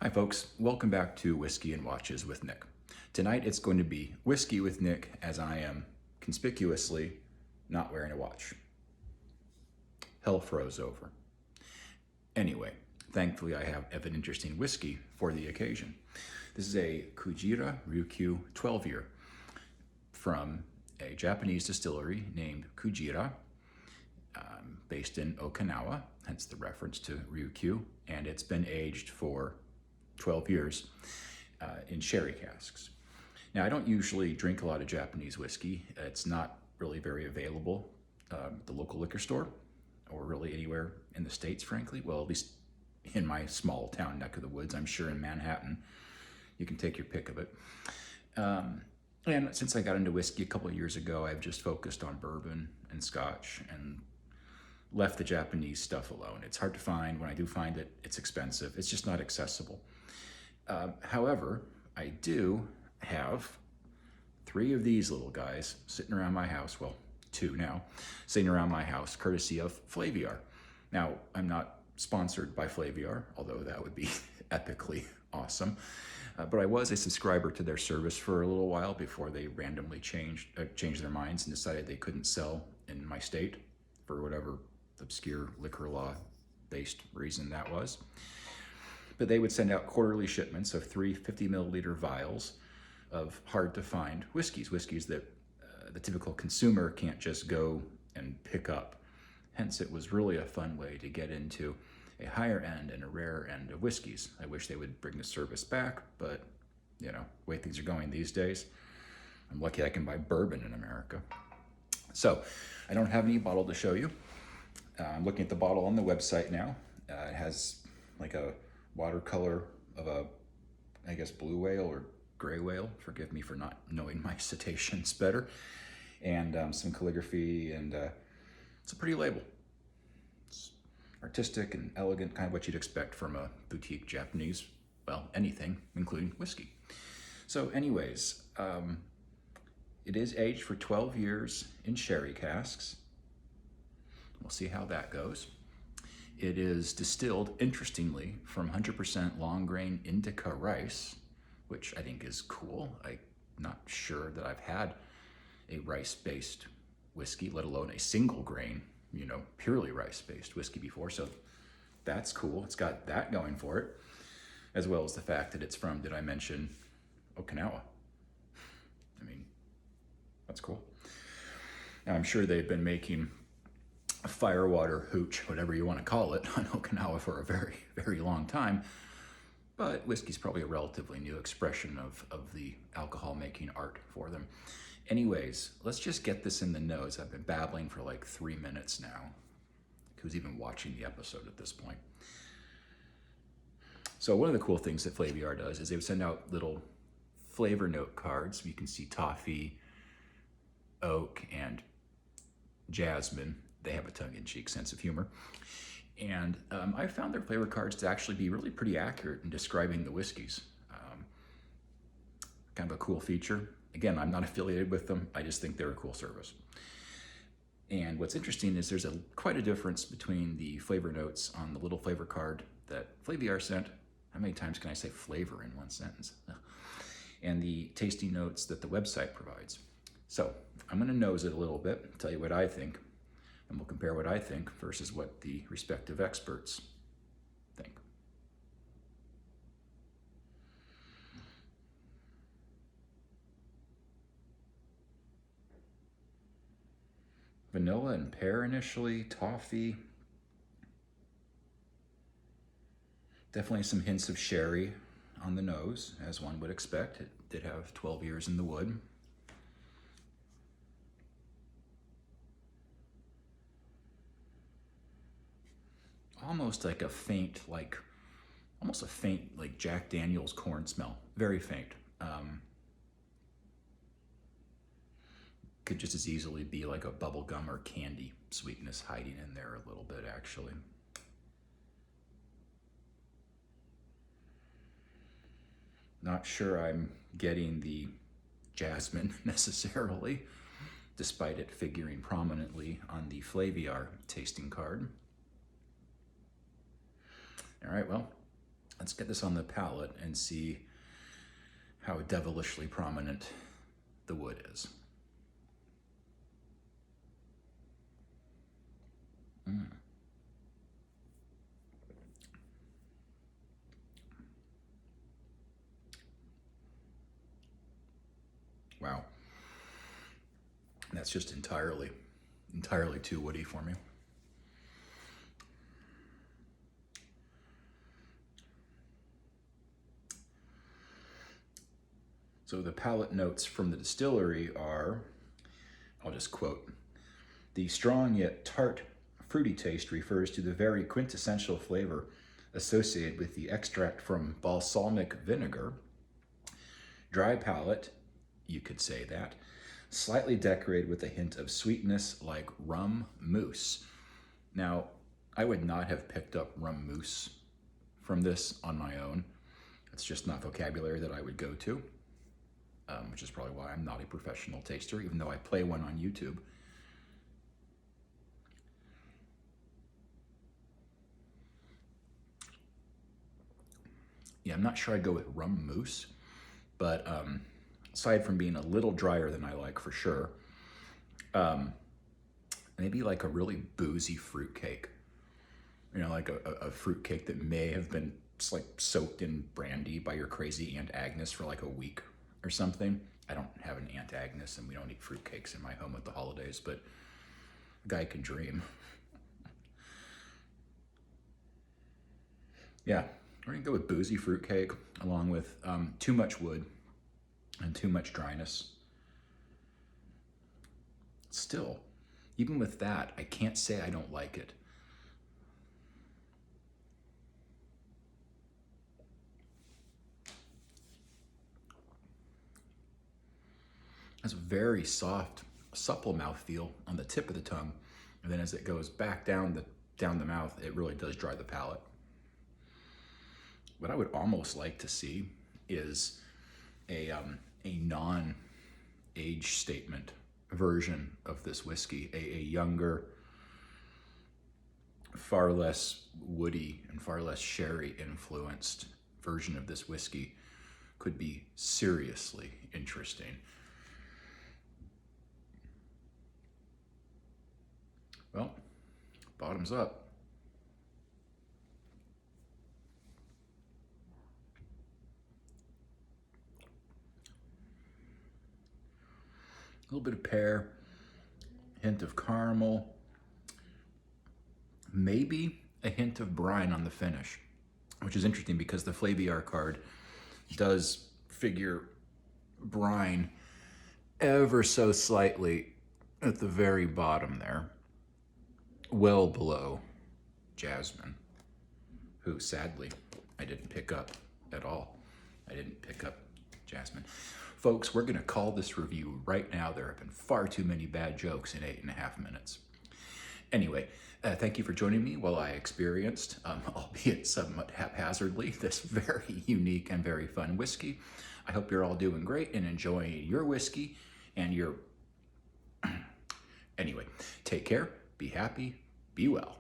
Hi folks, welcome back to Whiskey and Watches with Nick. Tonight it's going to be Whiskey with Nick as I am conspicuously not wearing a watch. Hell froze over. Anyway, thankfully I have an interesting whiskey for the occasion. This is a Kujira Ryukyu 12-year from a Japanese distillery named Kujira, based in Okinawa, hence the reference to Ryukyu, and it's been aged for 12 years in sherry casks. Now, I don't usually drink a lot of Japanese whiskey. It's not really very available at the local liquor store or really anywhere in the States, frankly. Well, at least in my small town neck of the woods. I'm sure in Manhattan, you can take your pick of it. And since I got into whiskey a couple of years ago, I've just focused on bourbon and scotch and left the Japanese stuff alone. It's hard to find. When I do find it, it's expensive. It's just not accessible. However, I do have 3 of these little guys sitting around my house, well, 2 now, sitting around my house, courtesy of Flaviar. Now, I'm not sponsored by Flaviar, although that would be epically awesome. But I was a subscriber to their service for a little while before they randomly changed their minds and decided they couldn't sell in my state for whatever obscure liquor law based reason that was. But they would send out quarterly shipments of 3 50 milliliter vials of hard to find whiskeys that the typical consumer can't just go and pick up. Hence, it was really a fun way to get into a higher end and a rarer end of whiskeys. I wish they would bring the service back, but you know, the way things are going these days, I'm lucky I can buy bourbon in America. So I don't have any bottle to show you. I'm looking at the bottle on the website now. It has like a watercolor of a, I guess, blue whale or gray whale. Forgive me for not knowing my cetaceans better. And some calligraphy, and it's a pretty label. It's artistic and elegant, kind of what you'd expect from a boutique Japanese, well, anything, including whiskey. So anyways, it is aged for 12 years in sherry casks. We'll see how that goes. It is distilled, interestingly, from 100% long grain indica rice, which I think is cool. I'm not sure that I've had a rice-based whiskey, let alone a single grain, purely rice-based whiskey before. So that's cool. It's got that going for it, as well as the fact that it's from, did I mention, Okinawa? I mean, that's cool. Now, I'm sure they've been making firewater hooch, whatever you want to call it, on Okinawa for a very, very long time. But whiskey's probably a relatively new expression of the alcohol making art for them. Anyways, let's just get this in the nose. I've been babbling for like 3 minutes now. Who's even watching the episode at this point? So one of the cool things that Flaviar does is they would send out little flavor note cards. You can see toffee, oak, and jasmine. They have a tongue-in-cheek sense of humor. And I found their flavor cards to actually be really pretty accurate in describing the whiskeys. Kind of a cool feature. Again, I'm not affiliated with them. I just think they're a cool service. And what's interesting is there's quite a difference between the flavor notes on the little flavor card that Flaviar sent. How many times can I say flavor in one sentence? And the tasting notes that the website provides. So I'm going to nose it a little bit, tell you what I think, and we'll compare what I think versus what the respective experts think. Vanilla and pear initially, toffee. Definitely some hints of sherry on the nose, as one would expect. It did have 12 years in the wood. Almost like a faint, like Jack Daniel's corn smell. Very faint. Could just as easily be like a bubble gum or candy sweetness hiding in there a little bit, actually. Not sure I'm getting the jasmine necessarily, despite it figuring prominently on the Flaviar tasting card. All right, well, Let's get this on the palate and see how devilishly prominent the wood is. Wow. That's just entirely too woody for me. So the palate notes from the distillery are, I'll just quote, "The strong yet tart fruity taste refers to the very quintessential flavor associated with the extract from balsamic vinegar. Dry palate, you could say that, slightly decorated with a hint of sweetness like rum mousse." Now, I would not have picked up rum mousse from this on my own. It's just not vocabulary that I would go to, which is probably why I'm not a professional taster, even though I play one on YouTube. Yeah, I'm not sure I'd go with rum mousse, but aside from being a little drier than I like for sure, maybe like a really boozy fruit cake. You know, like a fruit cake that may have been like soaked in brandy by your crazy Aunt Agnes for like a week or something. I don't have an Aunt Agnes and we don't eat fruit cakes in my home at the holidays, but a guy can dream. Yeah, we're gonna go with boozy fruitcake along with too much wood and too much dryness. Still, even with that, I can't say I don't like it. It's a very soft, supple mouthfeel on the tip of the tongue, and then as it goes back down the mouth, it really does dry the palate. What I would almost like to see is a non-age statement version of this whiskey, a younger, far less woody and far less sherry influenced version of this whiskey could be seriously interesting. Well, bottoms up. A little bit of pear, hint of caramel, maybe a hint of brine on the finish, which is interesting because the Flaviar card does figure brine ever so slightly at the very bottom there, well below jasmine, who sadly I didn't pick up at all. I didn't pick up jasmine. Folks, we're gonna call this review right now. There have been far too many bad jokes in 8.5 minutes. Anyway, thank you for joining me while I experienced, albeit somewhat haphazardly, this very unique and very fun whiskey. I hope you're all doing great and enjoying your whiskey and your... Anyway, take care, be happy, be well.